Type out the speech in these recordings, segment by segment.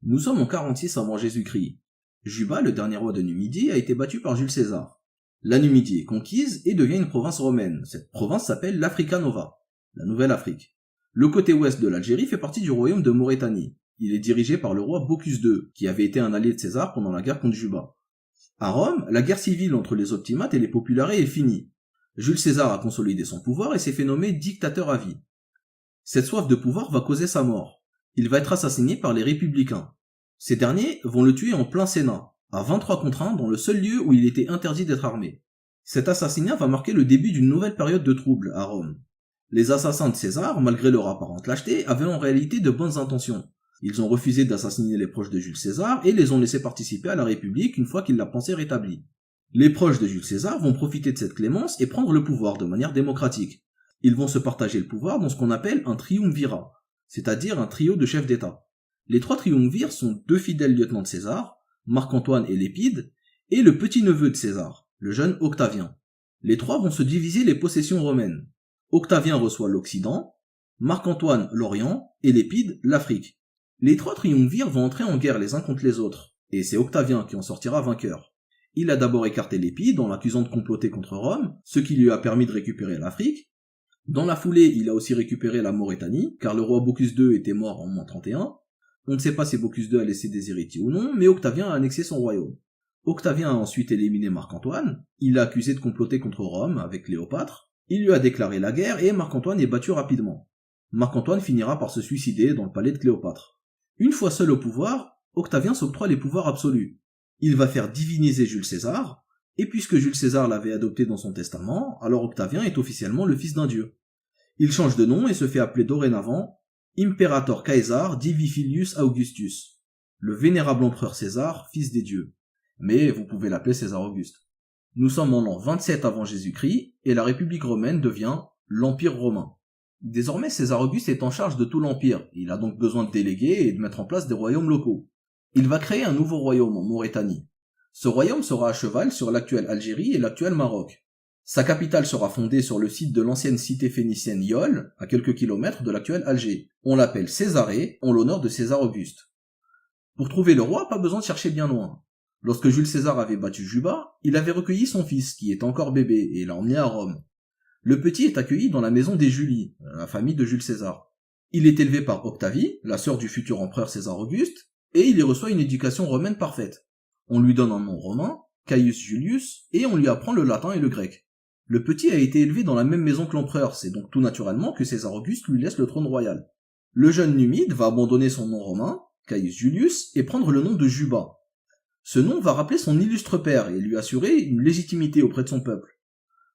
Nous sommes en 46 avant Jésus-Christ. Juba, le dernier roi de Numidie, a été battu par Jules César. La Numidie est conquise et devient une province romaine. Cette province s'appelle l'Africa Nova, la Nouvelle-Afrique. Le côté ouest de l'Algérie fait partie du royaume de Maurétanie. Il est dirigé par le roi Bocchus II, qui avait été un allié de César pendant la guerre contre Juba. À Rome, la guerre civile entre les optimates et les populares est finie. Jules César a consolidé son pouvoir et s'est fait nommer dictateur à vie. Cette soif de pouvoir va causer sa mort. Il va être assassiné par les républicains. Ces derniers vont le tuer en plein Sénat, à 23 contre 1 dans le seul lieu où il était interdit d'être armé. Cet assassinat va marquer le début d'une nouvelle période de troubles à Rome. Les assassins de César, malgré leur apparente lâcheté, avaient en réalité de bonnes intentions. Ils ont refusé d'assassiner les proches de Jules César et les ont laissés participer à la République une fois qu'il la pensait rétablie. Les proches de Jules César vont profiter de cette clémence et prendre le pouvoir de manière démocratique. Ils vont se partager le pouvoir dans ce qu'on appelle un triumvirat, c'est-à-dire un trio de chefs d'État. Les trois triumvirs sont deux fidèles lieutenants de César, Marc-Antoine et Lépide, et le petit-neveu de César, le jeune Octavien. Les trois vont se diviser les possessions romaines. Octavien reçoit l'Occident, Marc-Antoine l'Orient et Lépide l'Afrique. Les trois triumvirs vont entrer en guerre les uns contre les autres, et c'est Octavien qui en sortira vainqueur. Il a d'abord écarté Lépide en l'accusant de comploter contre Rome, ce qui lui a permis de récupérer l'Afrique. Dans la foulée, il a aussi récupéré la Maurétanie, car le roi Bocchus II était mort en -31. On ne sait pas si Bocchus II a laissé des héritiers ou non, mais Octavien a annexé son royaume. Octavien a ensuite éliminé Marc-Antoine, il l'a accusé de comploter contre Rome avec Cléopâtre, il lui a déclaré la guerre et Marc-Antoine est battu rapidement. Marc-Antoine finira par se suicider dans le palais de Cléopâtre. Une fois seul au pouvoir, Octavien s'octroie les pouvoirs absolus. Il va faire diviniser Jules César, et puisque Jules César l'avait adopté dans son testament, alors Octavien est officiellement le fils d'un dieu. Il change de nom et se fait appeler dorénavant Imperator Caesar Divi Filius Augustus, le vénérable empereur César, fils des dieux. Mais vous pouvez l'appeler César Auguste. Nous sommes en l'an 27 avant Jésus-Christ, et la République romaine devient l'Empire romain. Désormais, César Auguste est en charge de tout l'Empire, il a donc besoin de déléguer et de mettre en place des royaumes locaux. Il va créer un nouveau royaume en Maurétanie. Ce royaume sera à cheval sur l'actuelle Algérie et l'actuel Maroc. Sa capitale sera fondée sur le site de l'ancienne cité phénicienne Yol, à quelques kilomètres de l'actuel Alger. On l'appelle Césarée, en l'honneur de César Auguste. Pour trouver le roi, pas besoin de chercher bien loin. Lorsque Jules César avait battu Juba, il avait recueilli son fils, qui est encore bébé, et l'a emmené à Rome. Le petit est accueilli dans la maison des Julie, la famille de Jules César. Il est élevé par Octavie, la sœur du futur empereur César Auguste, et il y reçoit une éducation romaine parfaite. On lui donne un nom romain, Caius Julius, et on lui apprend le latin et le grec. Le petit a été élevé dans la même maison que l'empereur, c'est donc tout naturellement que César Auguste lui laisse le trône royal. Le jeune Numide va abandonner son nom romain, Caius Julius, et prendre le nom de Juba. Ce nom va rappeler son illustre père et lui assurer une légitimité auprès de son peuple.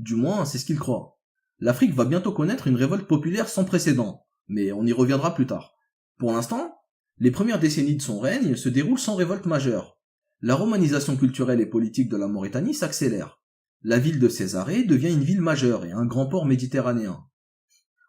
Du moins, c'est ce qu'il croit. L'Afrique va bientôt connaître une révolte populaire sans précédent, mais on y reviendra plus tard. Pour l'instant, les premières décennies de son règne se déroulent sans révolte majeure. La romanisation culturelle et politique de la Maurétanie s'accélère. La ville de Césarée devient une ville majeure et un grand port méditerranéen.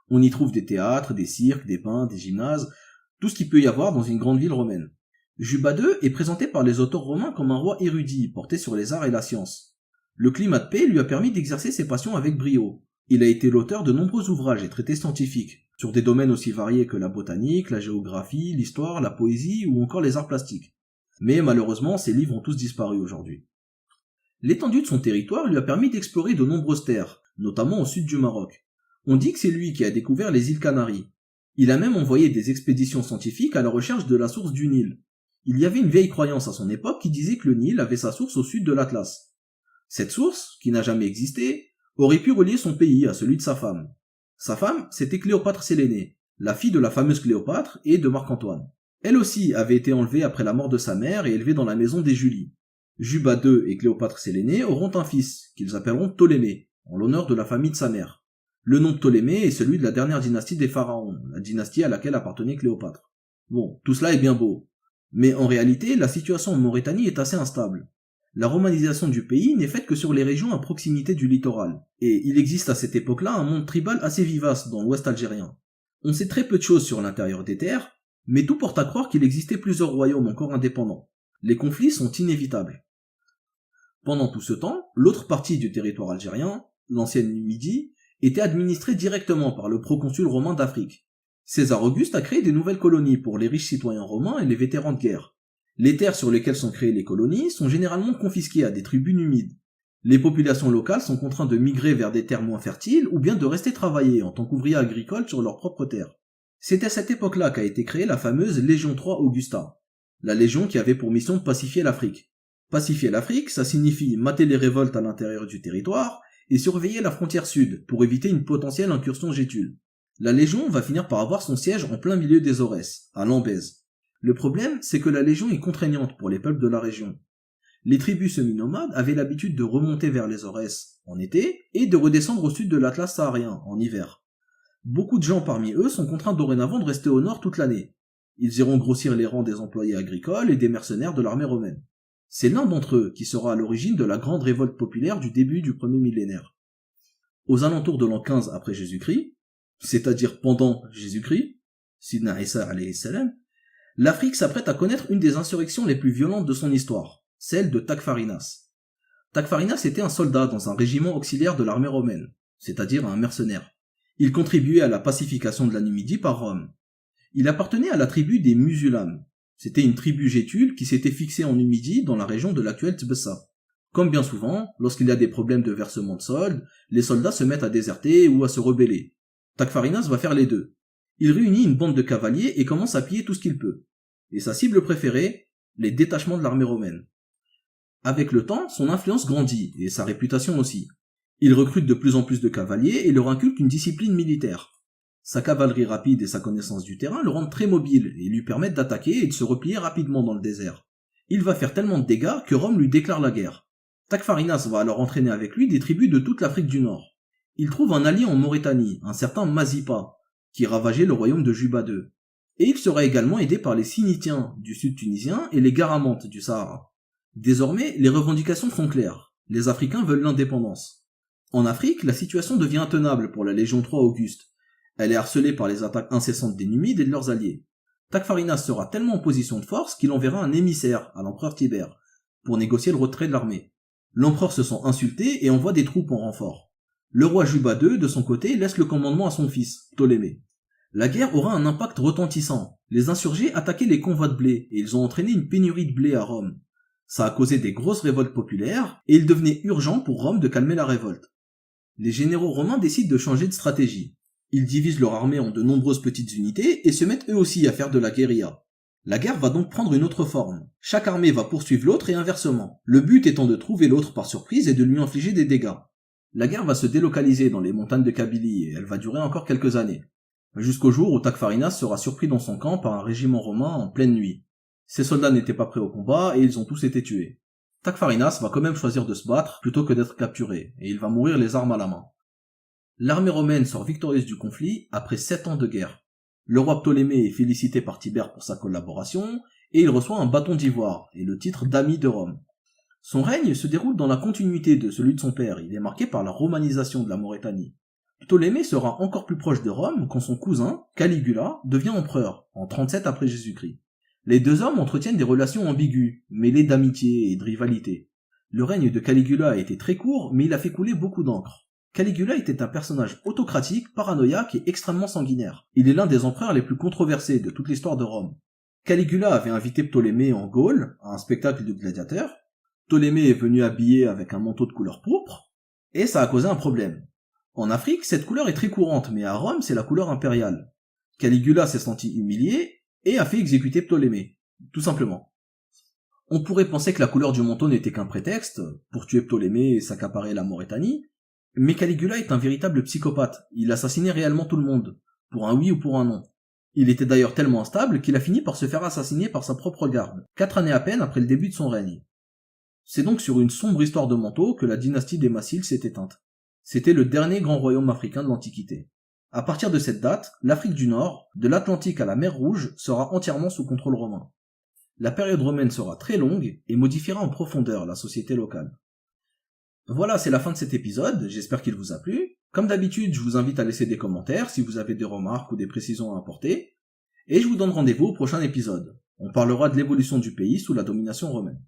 On y trouve des théâtres, des cirques, des bains, des gymnases, tout ce qu'il peut y avoir dans une grande ville romaine. Juba II est présenté par les auteurs romains comme un roi érudit, porté sur les arts et la science. Le climat de paix lui a permis d'exercer ses passions avec brio. Il a été l'auteur de nombreux ouvrages et traités scientifiques, sur des domaines aussi variés que la botanique, la géographie, l'histoire, la poésie ou encore les arts plastiques. Mais malheureusement, ces livres ont tous disparu aujourd'hui. L'étendue de son territoire lui a permis d'explorer de nombreuses terres, notamment au sud du Maroc. On dit que c'est lui qui a découvert les îles Canaries. Il a même envoyé des expéditions scientifiques à la recherche de la source du Nil. Il y avait une vieille croyance à son époque qui disait que le Nil avait sa source au sud de l'Atlas. Cette source, qui n'a jamais existé, aurait pu relier son pays à celui de sa femme. Sa femme, c'était Cléopâtre Sélénée, la fille de la fameuse Cléopâtre et de Marc-Antoine. Elle aussi avait été enlevée après la mort de sa mère et élevée dans la maison des Julie. Juba II et Cléopâtre Sélénée auront un fils, qu'ils appelleront Ptolémée, en l'honneur de la famille de sa mère. Le nom Ptolémée est celui de la dernière dynastie des pharaons, la dynastie à laquelle appartenait Cléopâtre. Bon, tout cela est bien beau. Mais en réalité, la situation en Maurétanie est assez instable. La romanisation du pays n'est faite que sur les régions à proximité du littoral, et il existe à cette époque-là un monde tribal assez vivace dans l'ouest algérien. On sait très peu de choses sur l'intérieur des terres, mais tout porte à croire qu'il existait plusieurs royaumes encore indépendants. Les conflits sont inévitables. Pendant tout ce temps, l'autre partie du territoire algérien, l'ancienne Numidie, était administrée directement par le proconsul romain d'Afrique. César Auguste a créé des nouvelles colonies pour les riches citoyens romains et les vétérans de guerre. Les terres sur lesquelles sont créées les colonies sont généralement confisquées à des tribus numides. Les populations locales sont contraintes de migrer vers des terres moins fertiles ou bien de rester travailler en tant qu'ouvriers agricoles sur leurs propres terres. C'est à cette époque-là qu'a été créée la fameuse Légion III Augusta, la légion qui avait pour mission de pacifier l'Afrique. Pacifier l'Afrique, ça signifie mater les révoltes à l'intérieur du territoire et surveiller la frontière sud pour éviter une potentielle incursion gétule. La Légion va finir par avoir son siège en plein milieu des Aurès, à Lambèse. Le problème, c'est que la Légion est contraignante pour les peuples de la région. Les tribus semi-nomades avaient l'habitude de remonter vers les Aurès en été et de redescendre au sud de l'Atlas saharien en hiver. Beaucoup de gens parmi eux sont contraints dorénavant de rester au nord toute l'année. Ils iront grossir les rangs des employés agricoles et des mercenaires de l'armée romaine. C'est l'un d'entre eux qui sera à l'origine de la grande révolte populaire du début du premier millénaire. Aux alentours de l'an 15 après Jésus-Christ, c'est-à-dire pendant Jésus-Christ, Sidna Isa alayhi salam, l'Afrique s'apprête à connaître une des insurrections les plus violentes de son histoire, celle de Tacfarinas. Tacfarinas était un soldat dans un régiment auxiliaire de l'armée romaine, c'est-à-dire un mercenaire. Il contribuait à la pacification de la Numidie par Rome. Il appartenait à la tribu des Musulames. C'était une tribu gétule qui s'était fixée en Numidie dans la région de l'actuelle Tbessa. Comme bien souvent, lorsqu'il y a des problèmes de versement de soldes, les soldats se mettent à déserter ou à se rebeller. Tacfarinas va faire les deux. Il réunit une bande de cavaliers et commence à piller tout ce qu'il peut. Et sa cible préférée, les détachements de l'armée romaine. Avec le temps, son influence grandit, et sa réputation aussi. Il recrute de plus en plus de cavaliers et leur inculque une discipline militaire. Sa cavalerie rapide et sa connaissance du terrain le rendent très mobile et lui permettent d'attaquer et de se replier rapidement dans le désert. Il va faire tellement de dégâts que Rome lui déclare la guerre. Tacfarinas va alors entraîner avec lui des tribus de toute l'Afrique du Nord. Il trouve un allié en Mauritanie, un certain Mazipa, qui ravageait le royaume de Juba II. Et il sera également aidé par les Sinitiens du sud tunisien et les Garamantes du Sahara. Désormais, les revendications sont claires. Les Africains veulent l'indépendance. En Afrique, la situation devient intenable pour la Légion III Auguste. Elle est harcelée par les attaques incessantes des Numides et de leurs alliés. Tacfarinas sera tellement en position de force qu'il enverra un émissaire à l'empereur Tibère pour négocier le retrait de l'armée. L'empereur se sent insulté et envoie des troupes en renfort. Le roi Juba II, de son côté, laisse le commandement à son fils, Ptolémée. La guerre aura un impact retentissant. Les insurgés attaquaient les convois de blé et ils ont entraîné une pénurie de blé à Rome. Ça a causé des grosses révoltes populaires et il devenait urgent pour Rome de calmer la révolte. Les généraux romains décident de changer de stratégie. Ils divisent leur armée en de nombreuses petites unités et se mettent eux aussi à faire de la guérilla. La guerre va donc prendre une autre forme. Chaque armée va poursuivre l'autre et inversement, le but étant de trouver l'autre par surprise et de lui infliger des dégâts. La guerre va se délocaliser dans les montagnes de Kabylie et elle va durer encore quelques années. Jusqu'au jour où Tacfarinas sera surpris dans son camp par un régiment romain en pleine nuit. Ses soldats n'étaient pas prêts au combat et ils ont tous été tués. Tacfarinas va quand même choisir de se battre plutôt que d'être capturé, et il va mourir les armes à la main. L'armée romaine sort victorieuse du conflit après 7 ans de guerre. Le roi Ptolémée est félicité par Tibère pour sa collaboration, et il reçoit un bâton d'ivoire et le titre d'ami de Rome. Son règne se déroule dans la continuité de celui de son père, il est marqué par la romanisation de la Maurétanie. Ptolémée sera encore plus proche de Rome quand son cousin, Caligula, devient empereur, en 37 après Jésus-Christ. Les deux hommes entretiennent des relations ambiguës, mêlées d'amitié et de rivalité. Le règne de Caligula a été très court, mais il a fait couler beaucoup d'encre. Caligula était un personnage autocratique, paranoïaque et extrêmement sanguinaire. Il est l'un des empereurs les plus controversés de toute l'histoire de Rome. Caligula avait invité Ptolémée en Gaule à un spectacle de gladiateurs. Ptolémée est venu habillé avec un manteau de couleur pourpre, et ça a causé un problème. En Afrique, cette couleur est très courante, mais à Rome, c'est la couleur impériale. Caligula s'est senti humilié et a fait exécuter Ptolémée, tout simplement. On pourrait penser que la couleur du manteau n'était qu'un prétexte pour tuer Ptolémée et s'accaparer la Maurétanie, mais Caligula est un véritable psychopathe. Il assassinait réellement tout le monde, pour un oui ou pour un non. Il était d'ailleurs tellement instable qu'il a fini par se faire assassiner par sa propre garde, 4 années à peine après le début de son règne. C'est donc sur une sombre histoire de manteau que la dynastie des Massile s'est éteinte. C'était le dernier grand royaume africain de l'Antiquité. À partir de cette date, l'Afrique du Nord, de l'Atlantique à la mer Rouge, sera entièrement sous contrôle romain. La période romaine sera très longue et modifiera en profondeur la société locale. Voilà, c'est la fin de cet épisode, j'espère qu'il vous a plu. Comme d'habitude, je vous invite à laisser des commentaires si vous avez des remarques ou des précisions à apporter. Et je vous donne rendez-vous au prochain épisode. On parlera de l'évolution du pays sous la domination romaine.